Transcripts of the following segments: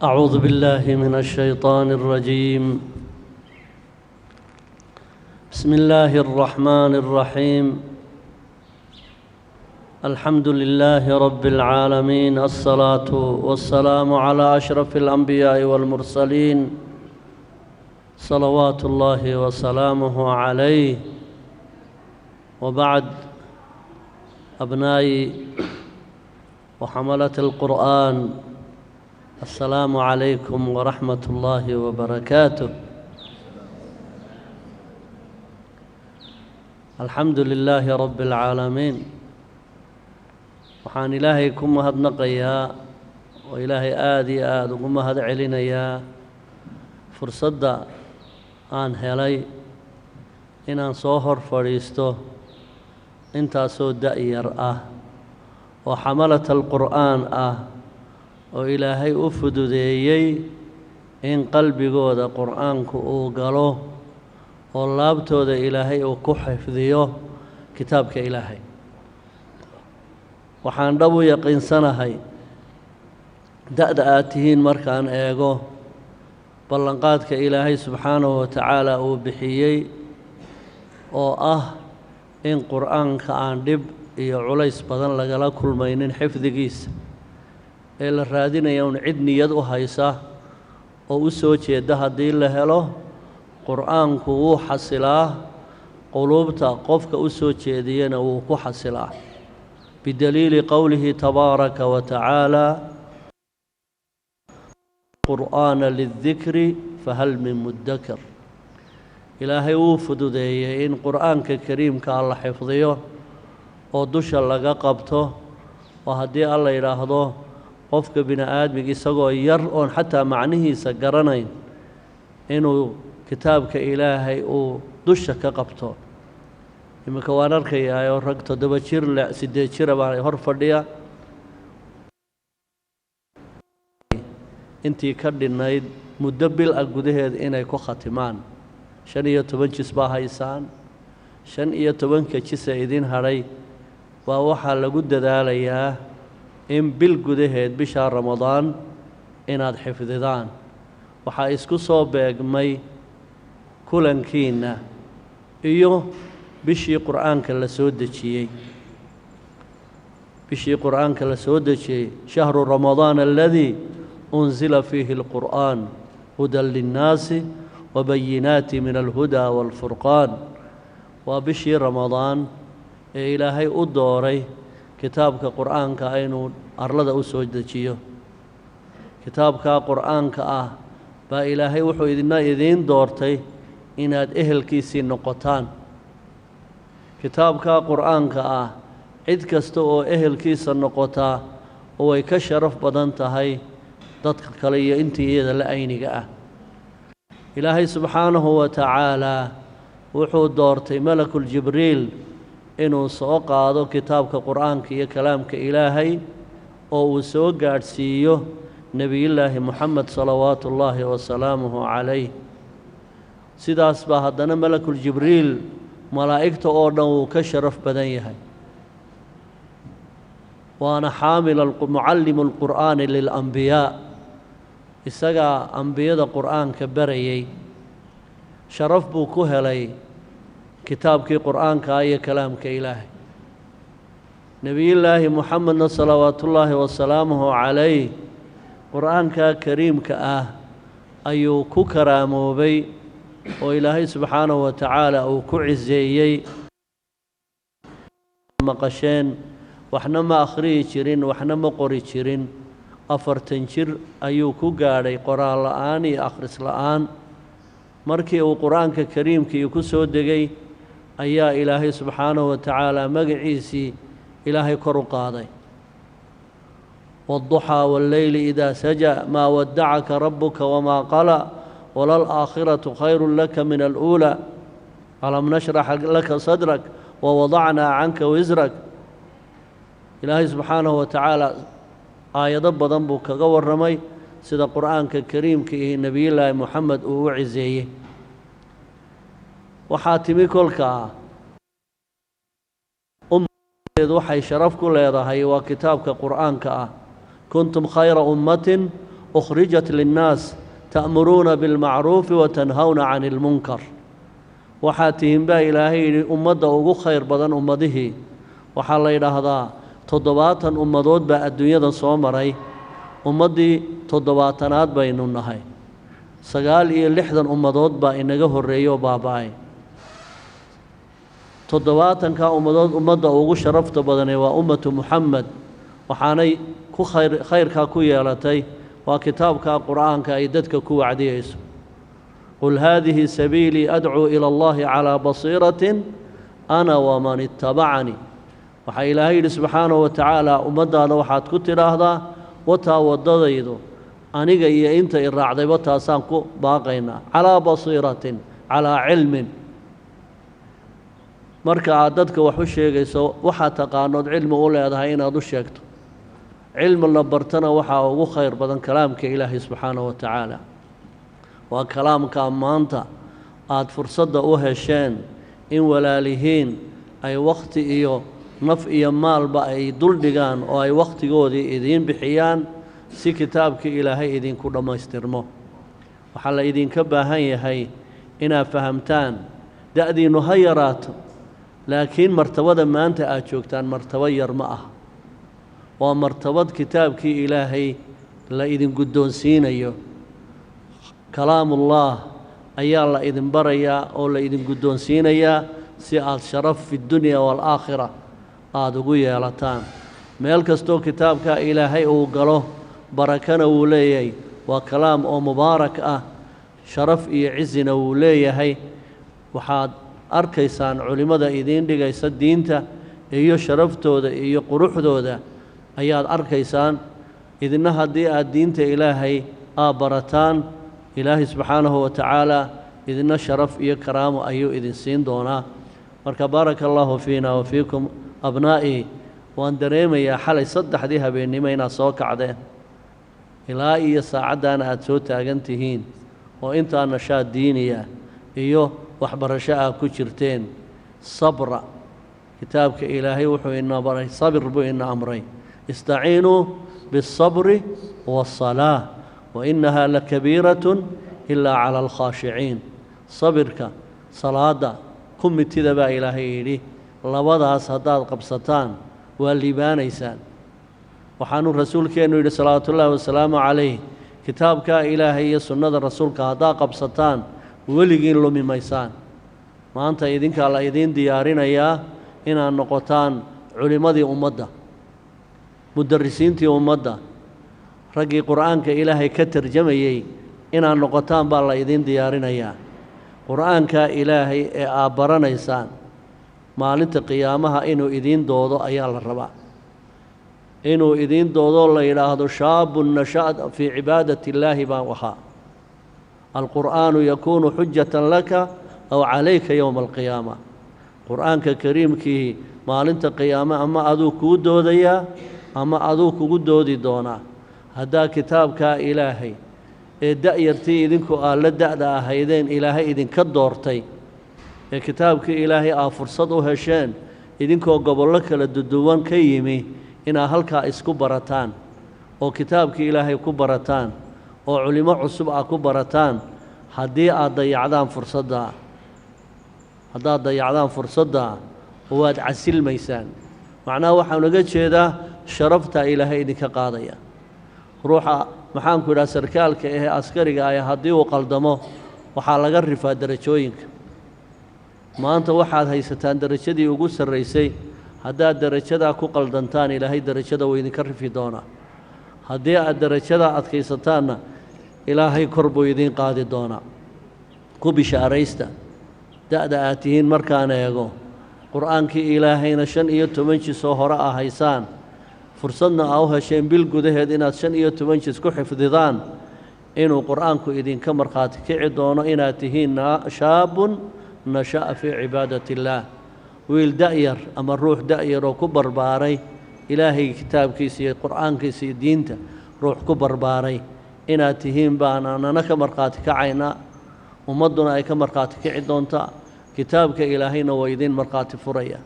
أعوذ بالله من الشيطان الرجيم. بسم الله الرحمن الرحيم. الحمد لله رب العالمين، الصلاة والسلام على أشرف الأنبياء والمرسلين صلوات الله وسلامه عليه. وبعد، أبنائي وحملة القرآن، السلام عليكم ورحمة الله وبركاته. الحمد لله رب العالمين. waxaan ilaahay ku mahadnaqayaa oo ilaahay aad iyo aad ugu mahad celinayaa fursadda aan helay inaan soo hor fadhiisto intaasoo da'yar ah oo xamalata alqur'aan ah oo ilaahay u fududeeyey in qalbigooda qur'aanku uu galo oo laabtooda ilaahay uu ku xifdiyo kitaabka ilaahay. waxaan dhab u yaqiinsanahay da'da aad tihiin markaan eego ballanqaadka ilaahay subxaanahu wa tacaala uu bixiyey oo ah in qur'aanka aan dhib iyo culays badan lagala kulmaynin xifdigiisa, ee la raadinaya un cid niyad u haysa oo u soo jeeda haddii la helo qur'aanku wuu xasilaa, quluubta qofka u soo jeediyana wuu ku xasilaa, bidaliili qowlihi tabaaraka wa tacaala qur'aana lidikri fahal min mudakir. ilaahay wuu fududeeyey in qur'aanka kariimka la xifdiyo oo dusha laga qabto, oo haddii alla yidhaahdo qofka bini aadmiga isagoo yar oon xataa macnihiisa garanayn inuu kitaabka ilaahay uu dusha ka qabto. iminka waan arkayaa oo rag 7 jir 8 jira baa hor fadhiya, intii ka dhinnayd muddo bil ah gudaheed inay ku khatimaan. 15 jis baa haysaan, 15 jisa idin hadhay baa waxaa lagu dadaalayaa in bil gudaheed bisha ramadaan inaad xifdidaan. waxaa isku soo beegmay kulankiinna iyo bishii qur'aanka la soo dejiyey. bishii qur'aanka la soo dejiyey shahru ramadaan aladii unzila fiihi alqur'aan hudan linnaasi wabayinaati min alhudaa waalfurqaan. waa bishii ramadaan ee ilaahay u dooray kitaabka qur'aanka inuu arlada u soo dejiyo. kitaabkaa qur'aanka ah baa ilaahay wuxuu idiin doortay inaad ehelkiisii noqotaan. kitaabkaa qur'aanka ah cid kasta oo ehelkiisa noqotaa oo way ka sharaf badan tahay dadka kale iyo intii iyada la ayniga ah. ilaahay subxaanahu wa tacaalaa wuxuu doortay malakul jibriil inuu soo qaado kitaabka qur'aanka iyo kalaamka ilaahay oo uu soo gaadhsiiyo nebiyullaahi moxamed salawaatu ullaahi wasalaamuhu calayh. sidaas baa haddana malakul jibriil malaa'igta oo dhan wuu ka sharaf badan yahay, waana mucallimu alqur'aani lilambiyaa. isagaa ambiyada qur'aanka barayay. sharaf buu ku helay kitaabkii qur'aanka iyo kalaamka ilaahay. nebiyullaahi moxamedna salawaatullaahi wasalaamuhu calayh qur'aanka kariimka ah ayuu ku karaamoobay oo ilaahay subxaanahu wa tacaala uu ku ciseeyey. maqasheen waxna ma akhriyi jirin, waxna ma qori jirin. 40 jir ayuu ku gaadhay qoraal la'aan iyo akhris la'aan. markii uu qur'aanka kariimkii ku soo degay ayaa ilaahay subxaanahu wa tacaala magaciisii ilaahay kor u qaaday. wاdduxaa wاlleyli idaa saja maa wadacaka rabuka wamaa qala walalaakhiratu khayru laka min aluulaa alam nashrax laka sadrak wawadacnaa canka wisrak. ilaahay subxaanahu wa tacaala aayado badan buu kaga warramay sida qur'aanka kariimka iyo nebiyullaahi moxamed uu u ciseeyey. waxaa timi kolkaa waxay sharaf ku leedahay waa kitaabka qur'aanka ah. kuntum khayra ummatin أخرجت للناس تأمرون بالمعروف وتنهون عن المنكر وحاتهم با إلهي أمد أوغو خير بدن أمده وحال إلهذا تضباطا أمدود با الدنيا صومري أمدي تضباطنات بين النهي سقال إيه لحدا أمدود با إنغه الرئيو باباي تضباطا كا أمدود أمد أوغو شرفت بدني وأمة محمد وحاني كو خير كا كو يالتي وكتاب كا قرآن كا إددك كو عديس قل هذه سبيلي أدعو إلى الله على بصيرة أنا ومن اتبعني وحي إلهي سبحانه وتعالى أمدانا وحاد كتر هذا وتا ودديدو أنيقا إيا إنت إرعدي وتا سانكو باقينا على بصيرة على علم marka aad dadka wax u sheegayso waxa taqaanood cilmi u leedahay inaad u sheegto cilmi la bartana waxa ugu khayr badan kalaamka Ilaahay subhanahu wa ta'ala waa kalaamka maanta aad fursada u hesheen in walaalihiin ay waqti iyo naf iyo maalba ay dul dhigaan oo ay waqtigoodii idin bixiyaan si kitaabka Ilaahay idinku dhamaystirmo waxa la idinka baahan yahay inaad fahamtaan da'diinu ha yaraato laakiin martabada maanta aad joogtaan martaba yar ma ah waa martabad kitaabkii Ilaahay la idin guddoonsiinayo kalaamullah ayaa la idin barayaa oo la idin guddoonsiinayaa si aad sharaf fi dunya wal aakhirah aad ugu yeelataan meel kastoo kitaabka Ilaahay uu galo barakana uu leeyahay waa kalaam oo mubaarak ah sharaf iyo cizina uu leeyahay waxaad arkaysaan culimada idin dhigaysa diinta iyo sharaftooda iyo quruxdooda ayaad arkaysaan idina haddii aad diinta Ilaahay barataan Ilaahay subhanahu wa ta'ala idina sharaf iyo karaamo ayuu idin siin doonaa marka barakallahu fiina wa fiikum abnaa'i waan dareemayaa xalay saddexdii habeenimo inaad soo kacdeen ilaa iyo saacadana aad soo taagan tihiin oo intaa nashaad diiniya iyo waxbarasho aad ku jirteen sabra kitaabka Ilaahay wuxuu ina baray sabr buu ina amray istaciinuu bis-sabri was-salaah wa innaha lakabiiratun ilaa cala al-khaashiciin sabirka salaada kumitida baa Ilaahay yidhi labadaas haddaad qabsataan waa liibaanaysaan waxaanu rasuulkeennu yidhi salawaatullaahi wasalaamu calayh kitaabka Ilaahay iyo sunnada rasuulka haddaad qabsataan weligiin lumi maysaan maanta idinkaa la idin diyaarinayaa inaad noqotaan culimadii ummadda mudarrisiintii ummadda raggii qur'aanka Ilaahay ka tarjamayay inaad noqotaan baa la idin diyaarinayaa qur'aanka Ilaahay ee aad baranaysaan maalinta qiyaamaha inuu idin doodo ayaa la rabaa inuu idin doodo la yidhaahdo shaabun nasha'a fii cibaadati illaahi baan wahaa القرآن يكون حجة لك أو عليك يوم القيامة قرآن كريم كي ما لنت قيامة أما أذوك ودوديا أما أذوك ودودي دونا هذا كتاب كا إلهي دأيرتي إذنكو آل دأدا هيدين إلهي إذن كدورتي كتاب كا إلهي فرصده هشان إذنكو قبل لك للدوان كيمي إنا هلكا إسكو برتان وكتاب كا إلهي كبرتان oo culimo cusub ah ku barataan haddii aad dayacdaan fursadda waad casilmaysaan macnaha waxaan uga jeedaa sharafta Ilaahay idinka qaadaya ruuxa maxaan ku idhaa sarkaalka ee askariga ah haddii uu qaldamo waxaa laga rifaa darajooyinka maanta waxaad haysataan darajadii ugu sarreysay haddaad darajadaa ku qaldantaan Ilaahay darajada wuu idinka rifi doonaa haddii aad darajada adkaysataanna Ilaahay kor buu idin qaadi doonaa ku bishaaraysta da'da aad tihiin markaan eego qur'aankii Ilaahayna 15 jis oo hore ah haysaan fursadna aa u hesheen bil gudaheed inaad 15 jis ku xifdidaan inuu qur'aanku idinka markhaati kici doono inaad tihiin shaabun nasha'a fii cibaadati illaah wiil da'yar ama ruux da'yar oo ku barbaaray Ilaahay kitaabkiisa iyo qur'aankiisa iyo diinta ruux ku barbaaray inaad tihiin baan anana ka markhaati kacaynaa ummadduna ay ka markhaati kici doontaa kitaabka Ilaahayna waa idin markhaati furaya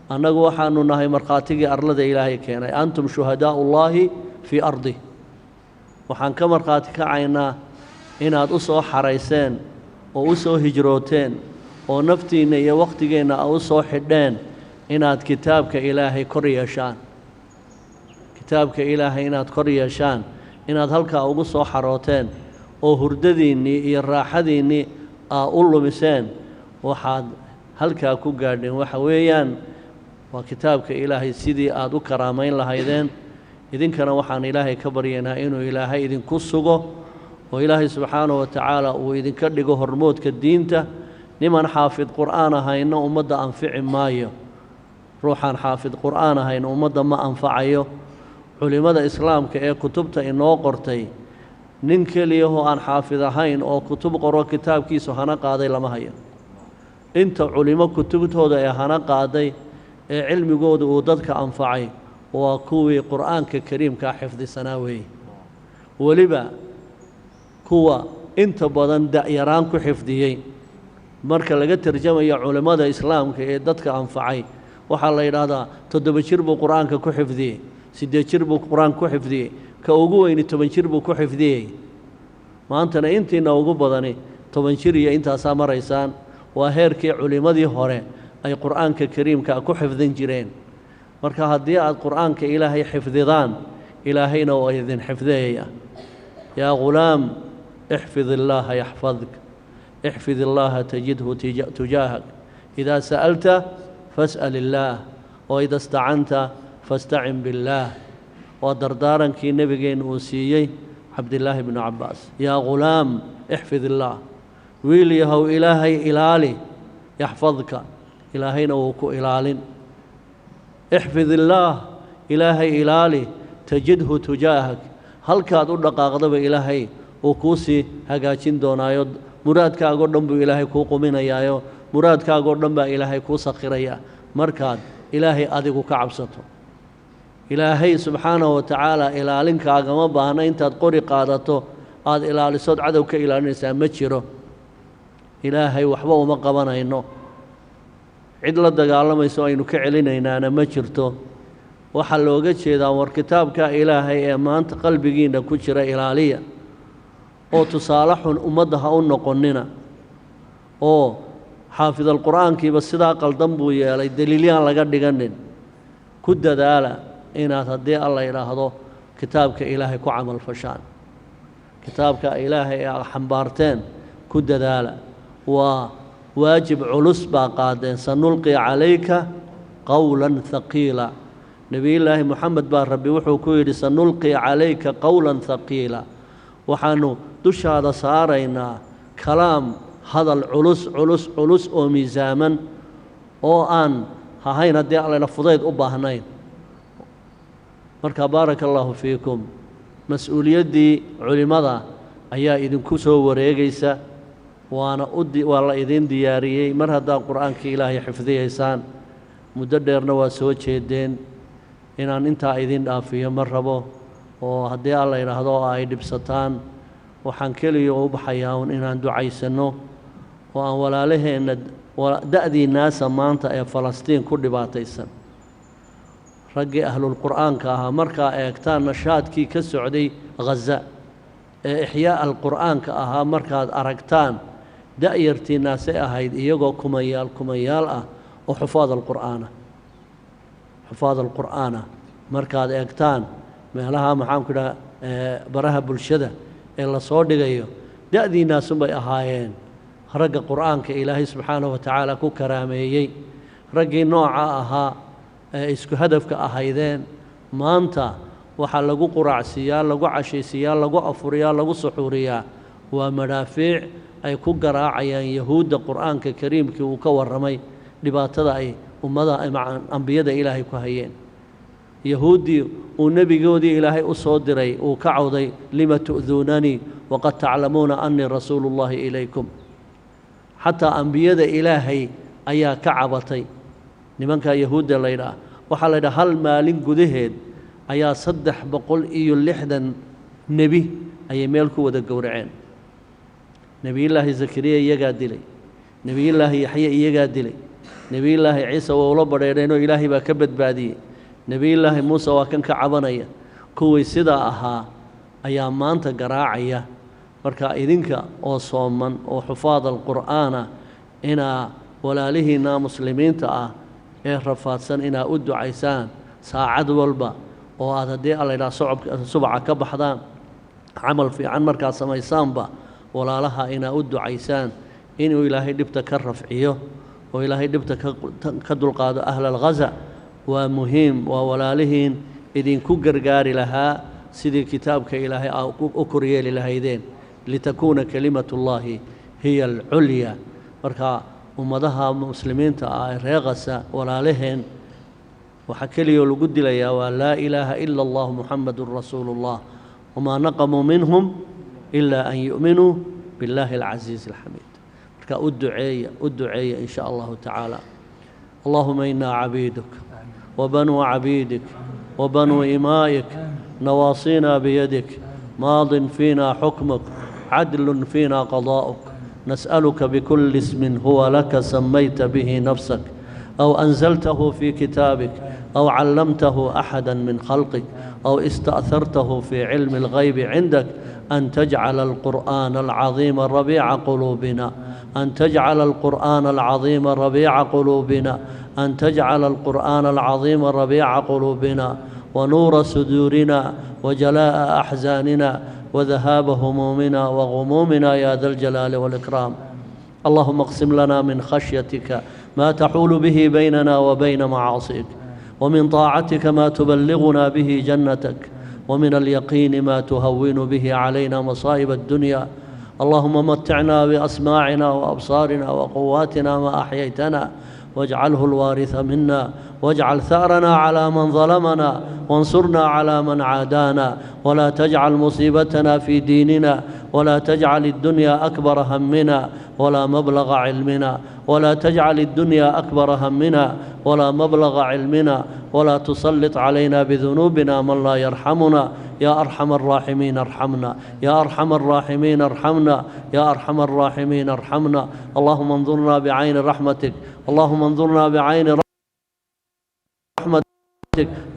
annagu waxaanu nahay markhaatigii arlada Ilaahay keenay antum shuhadaa'ullaahi fii ardi waxaan ka markhaati kacaynaa inaad u soo xarayseen oo u soo hijrooteen oo naftiinna iyo wakhtigeenna u soo xidheen inaad kitaabka ilaahay kor yeeshaan kitaabka ilaahay inaad kor yeeshaan inaad halkaa ugu soo xarooteen oo hurdadiinnii iyo raaxadiinnii aa u lumiseen waxaad halkaa ku gaadheen waxa weeyaan waa kitaabka ilaahay sidii aad u karaamayn lahaydeen idinkana waxaan ilaahay ka baryaynaa inuu ilaahay idinku sugo oo ilaahay subxaanahu wa tacaala uu idinka dhigo hormoodka diinta niman xaafid qur'aan ahayna ummadda anfici maayo ruuxaan xaafid qur'aan ahayn ummadda ma anfacayo culimmada islaamka ee kutubta inoo qortay nin keliyahoo aan xaafid ahayn oo kutub qoro kitaabkiisu hana qaaday lama hayo inta culimo kutubtooda ee hana qaaday ee cilmigooda uu dadka anfacay waa kuwii qur'aanka kariimkaa xifdisanaa weeye weliba kuwa inta badan da'yaraan ku xifdiyey marka laga tarjamayo culimmada islaamka ee dadka anfacay waxaa la yidhaahdaa 7 jir buu qur'aanka ku xifdiyey 8 jir buu qur'aanka ku xifdiyey ka ugu weyni 10 jir buu ku xifdiyey maantana intiina ugu badani 10 jir iyo intaasaa maraysaan waa heerkii culimmadii hore ay qur'aanka kariimka ku xifdin jireen marka haddii aad qur'aanka ilaahay xifdidaan ilaahayna waa idin xifdiyaya yaa ghulaam احفظ الله يحفظك احفظ الله تجده تجاهك إذا سألت فاسأل الله وإذا استعنت فاستعن بالله ودردارا كي نبيين أوسيي عبد الله بن عباس يا غلام احفظ الله ويلي هو إلهي إلالي يحفظك إلهينا وكو إلال احفظ الله إلهي إلالي تجده تجاهك هل كادوا دقاقضب إلهي وكوسي هجاجين دونايو مراد كاغودن بو إلهي كو قمينايايو مراد كاغودن با إلهي كو سخيريا مركاد إلهي أديكو كعبسطو إلهي سبحانه وتعالى إلالين كاغما باهنا انتاد قوري قادتو آد إلالي صد عدو كإلالينيسا مجيرو إلهي وحبا وما قباناينو عد لا دغالميسو aynu ka celinaynaana ma jirto waxa looga jeedaa war kitaabka ilaahay ee maanta qalbigiina ku jira ilaaliya oo tusaale xun ummadda ha u noqonina oo xaafid alqur'aankiiba sidaa qaldan buu yeelay daliilyaan laga dhiganin ku dadaala inaad haddii alla yidhaahdo kitaabka ilaahay ku camal fashaan kitaabka ilaahay ee xambaarteen ku dadaala waa واجب علوس باقادين سنلقي عليك قولا ثقيلا نبي الله محمد بار ربي وحو كويري سنلقي عليك قولا ثقيلا وحانو دش هذا صارينا كلام هذا العلوس علوس او ميزاما او ان هاينا دي علينا فضيد أباهنين مركا بارك الله فيكم مسؤولية دي علماء ايا إذن كسو وريقيسا وانا والله إذن دياريي مر هذا القرآن كي إلهي حفظيهيسان مددرنا وسو جيدين إنان انتا إذن آفية مرحبا وهدي الله يرهدو آي دبستان وحان كليو بحياون إنان دعيسنو وان ولا له إن دأذي الناس مانتا إيه فلسطين كل باتيسن رجي أهل القرآن كاها مركا إيكتان نشاد كي كالسعودي غزة إحياء القرآن كاها مركا أركتان دائرتي ناس أهيد إيجو كميال وحفاظ القرآن حفاظ القرآن مركز إكتان مهلها محام كده برها بالشدة إلا صور دقيقه دأذي ناس بي أهايين رجع قرآن كإلهي سبحانه وتعالى كو كراميي رجع نوع أها إسكو هدف كأهايدين ما أنت وحال لقو قرعسيا لقو عشيسيا لقو أفوريا لقو سحوريا ومنافع ay ku garaacayaan yahuudda qur'aanka kariimka uu ka waramay dhibaatada ay ummada ambiyada ilaahay ku hayeen yahuudi uu nabigoodii ilaahay u soo diray uu ka cawday lima tu'dunani waqad ta'lamuuna anni rasuulullaahi ilaykum hatta ambiyada ilaahay ayaa ka cabatay nimanka yahuudda leeyahay waxa la yiraahdaa hal maalin gudaheed ayaa 360 nabi ay meel ku wada gowraceen نبي الله زكريا يجادلي نبي الله يحيى يجادلي نبي الله عيسى وولو بدينو إلهي باكبد بادي نبي الله موسى وكان كعبنيا كوي سدا أها ayaa maanta garaacaya marka idinka oo sooman oo xufaad alqur'aana inaa walaalihiinna muslimiinta ah ee rafaadsan inaa u ducaysaan saacad walba oo aad haddii alla yidhaha subaca ka baxdaan camal fiican markaad samaysaanba walaalaha inaa u ducaysaan inuu ilaahay dhibta ka rafciyo oo ilaahay dhibta ka dulqaado ahla alghaza waa muhiim waa walaalihiin idinku gargaari lahaa sidii kitaabka ilaahay aa u koryeeli lahaydeen litakuuna kalimatullaahi hiya alculya marka ummadaha muslimiinta ah ee reer Ghaza walaalaheen waxaa keliya lagu dilayaa waa laa ilaaha ila allah muxamadun rasuulullah wamaa naqamuu minhum ilaa an yu'minuu billaahi alcasiizi alxamiid marka u duceeya in sha allahu tacaala allahuma inaa cabiiduk wabanuu cabiidik wabanuu imaa'ik nawaasiina biyadik maadin fiina xukmuk cadlun fiina qadaa'uk نسألك بكل اسم هو لك سميت به نفسك أو أنزلته في كتابك أو علمته أحدا من خلقك أو استأثرته في علم الغيب عندك أن تجعل القرآن العظيم ربيع قلوبنا أن تجعل القرآن العظيم ربيع قلوبنا أن تجعل القرآن العظيم ربيع قلوبنا ونور صدورنا وجلاء أحزاننا وذهاب همومنا وغمومنا يا ذا الجلال والإكرام اللهم اقسم لنا من خشيتك ما تحول به بيننا وبين معاصيك ومن طاعتك ما تبلغنا به جنتك ومن اليقين ما تهون به علينا مصائب الدنيا اللهم متعنا بأسماعنا وأبصارنا وقواتنا ما أحييتنا واجعله الوارث منا واجعل ثأرنا على من ظلمنا وانصرنا على من عادانا ولا تجعل مصيبتنا في ديننا ولا تجعل الدنيا أكبر همنا ولا مبلغ علمنا ولا تجعل الدنيا أكبر همنا ولا مبلغ علمنا ولا تسلط علينا بذنوبنا من لا يرحمنا يا أرحم الراحمين ارحمنا يا أرحم الراحمين ارحمنا يا أرحم الراحمين ارحمنا اللهم انظرنا بعين رحمتك اللهم انظرنا بعين رحمتك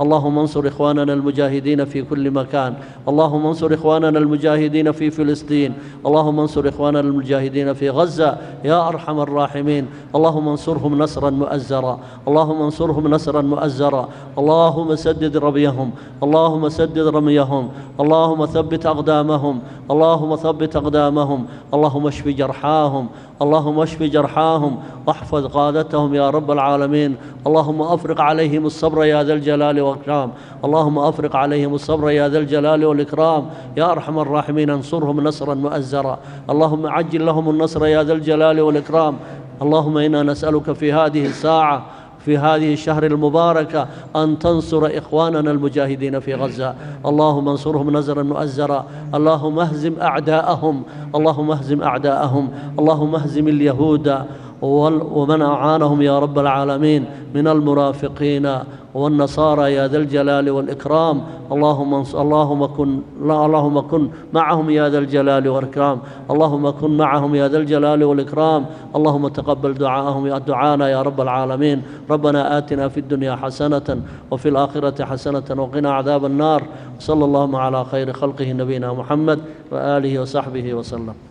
اللهم انصر إخواننا المجاهدين في كل مكان اللهم انصر إخواننا المجاهدين في فلسطين اللهم انصر إخواننا المجاهدين في غزة يا أرحم الراحمين اللهم انصرهم نصرا مؤزرا اللهم انصرهم نصرا مؤزرا اللهم سدد رميهم اللهم سدد رميهم اللهم ثبت أقدامهم اللهم ثبت أقدامهم اللهم اشف جرحاهم اللهم اشف جرحاهم واحفظ قادتهم يا رب العالمين اللهم أفرق عليهم الصبر يا ذا الجلال والإكرام اللهم أفرق عليهم الصبر يا ذا الجلال والإكرام يا أرحم الراحمين انصرهم نصرا مؤزرا اللهم عجل لهم النصر يا ذا الجلال والإكرام اللهم إنا نسألك في هذه الساعة في هذه الشهر المباركة أن تنصر إخواننا المجاهدين في غزة اللهم انصرهم نصرا مؤزرا اللهم اهزم أعداءهم اللهم اهزم أعداءهم اللهم اهزم اليهود ومن أعانهم يا رب العالمين من المرافقين والنصارى يا ذا الجلال والإكرام اللهم كن معهم يا ذا الجلال والإكرام اللهم كن معهم يا ذا الجلال والإكرام اللهم تقبل دعانا يا رب العالمين ربنا آتنا في الدنيا حسنة وفي الآخرة حسنة وقنا عذاب النار صلى الله على خير خلقه نبينا محمد وآله وصحبه وسلم